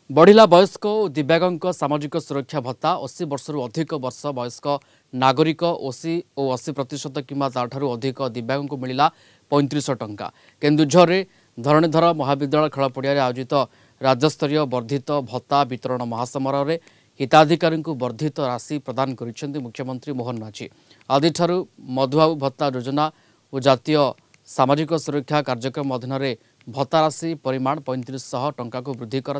बढ़िला वयस्क और दिव्यांग सामाजिक सुरक्षा भत्ता 80 वर्षरू अधिक वर्ष वयस्क नागरिक ओसी और 80% किंवा ताठू अधिक दिव्यांग को मिला 3500 टंका। केन्दुझर धरणीधर महाविद्यालय खेल पड़िया आयोजित राज्यस्तरीय वर्धित भत्ता वितरण महासमारोह हिताधिकारी वर्धित राशि प्रदान कर मुख्यमंत्री मोहन माझी। आदि मधुबाबू भत्ता योजना और जातीय सामाजिक सुरक्षा कार्यक्रम अधीन भत्ता राशि परिमाण 3500 टंका को वृद्धि कर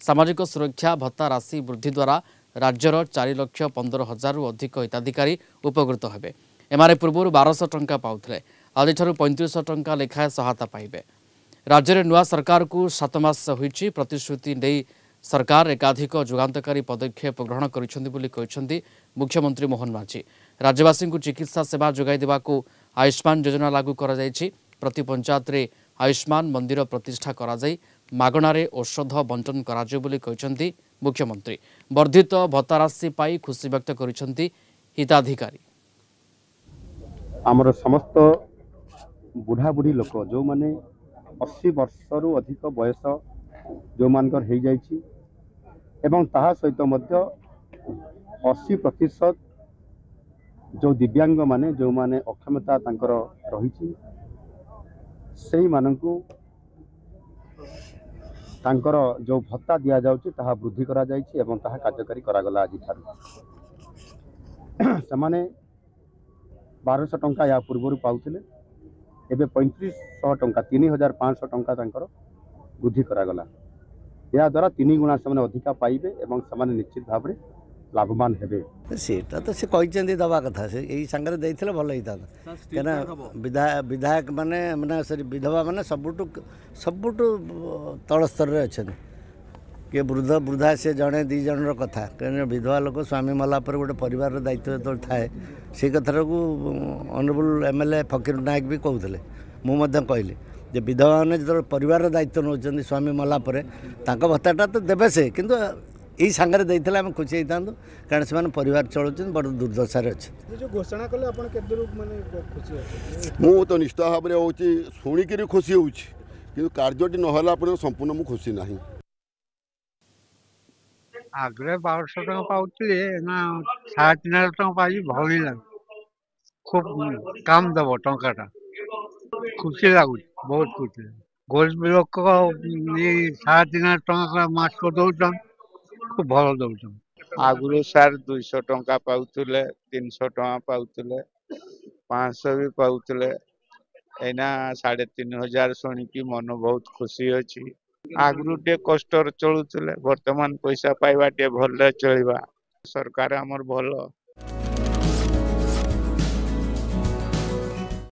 सामाजिक सुरक्षा भत्ता राशि वृद्धि द्वारा राज्यर 4,15,000 अधिक हिताधिकारी उपकृत हेबे। एमारे पूर्व 1200 टंका पाउथिले आदि 3500 टंका लेखाएं सहायता पाइबे। राज्य में नुआ सरकार को 7 मास होईछि। प्रतिश्रुति नहीं सरकार एकाधिक जुगान्तकारी पदक्षेप ग्रहण कर मुख्यमंत्री मोहन माझी। राज्यवासी को चिकित्सा सेवा जोगाई देवाकू आयुष्मान योजना लागू करा जायछि। प्रति पंचायत रे आयुष्मान मंदिर प्रतिष्ठा करा जाई मागणारे औषध बंटन कराजियो बोली कहते मुख्यमंत्री। वर्धित भत्ता राशि पाई खुशी व्यक्त करिसेंती हिताधिकारी। आमर समस्त बुढ़ा बुढ़ी लोक जो माने 80 वर्षरू अधिक बयस जो मानकर हो जाइछि एवं ताहा सहित मध्य 80% जो दिव्यांग माने जो माने अक्षमता तांकर रहिछि सेही मानकु तांकर जो भत्ता दिया जाउछि ताहा वृद्धि करा जाइछि एवं ताहा कार्यकारी करा गला। आज ठार समाने 1200 टंका या पूर्व पाउथिले एबे 3500 टंका 3500 टंका तांकर वृद्धि करा गला। या द्वारा 3 गुणा से अधिका पाइबे एवं समाने निश्चित भाव में लाभवान हेबे। सेटा तो से कहते दवा कथा से यही सांगे देते भल होता कहीं विधायक माने माने सरी विधवा माने सबुठू तल स्तर में अच्छा किए वृद्ध वृद्धा से जड़े दी जन कथा कहीं विधवा लोक स्वामी मला पर गोटे परिवार दायित्व जो थाए से कथार को ऑनरेबल एमएलए फकीर नायक भी कहते मुझे कहली जे विधवा मैंने जो परिवार दायित्व नौ स्वामी मला पर भत्ताटा तो देवे से किंतु यही सांगे देते आम खुशी होता कारण से परिवार चलुच्च बड़ दुर्दशा अच्छे घोषणा कले मु तो निश्चित भाव में हूँ शुणिक खुशी हूँ कि कार्यटी ना संपूर्ण मुझे खुशी ना। आगे 1200 टका पाउली ना 3,500 टका पाई भल लगे खूब काम दब टाटा खुशी लगुच बहुत खुशी गरीब लोक 3,500 टका मास दौन खूब भल दौन। आगुरी सार 200 टंका पाउले 300 टंका पाउले 500 भी पाउले एना 3,500 शुणिकी मन बहुत खुशी अच्छी। आगुरी टे कष्ट चलुले वर्तमान पैसा पाइबा टे भल चलवा सरकार आमर भल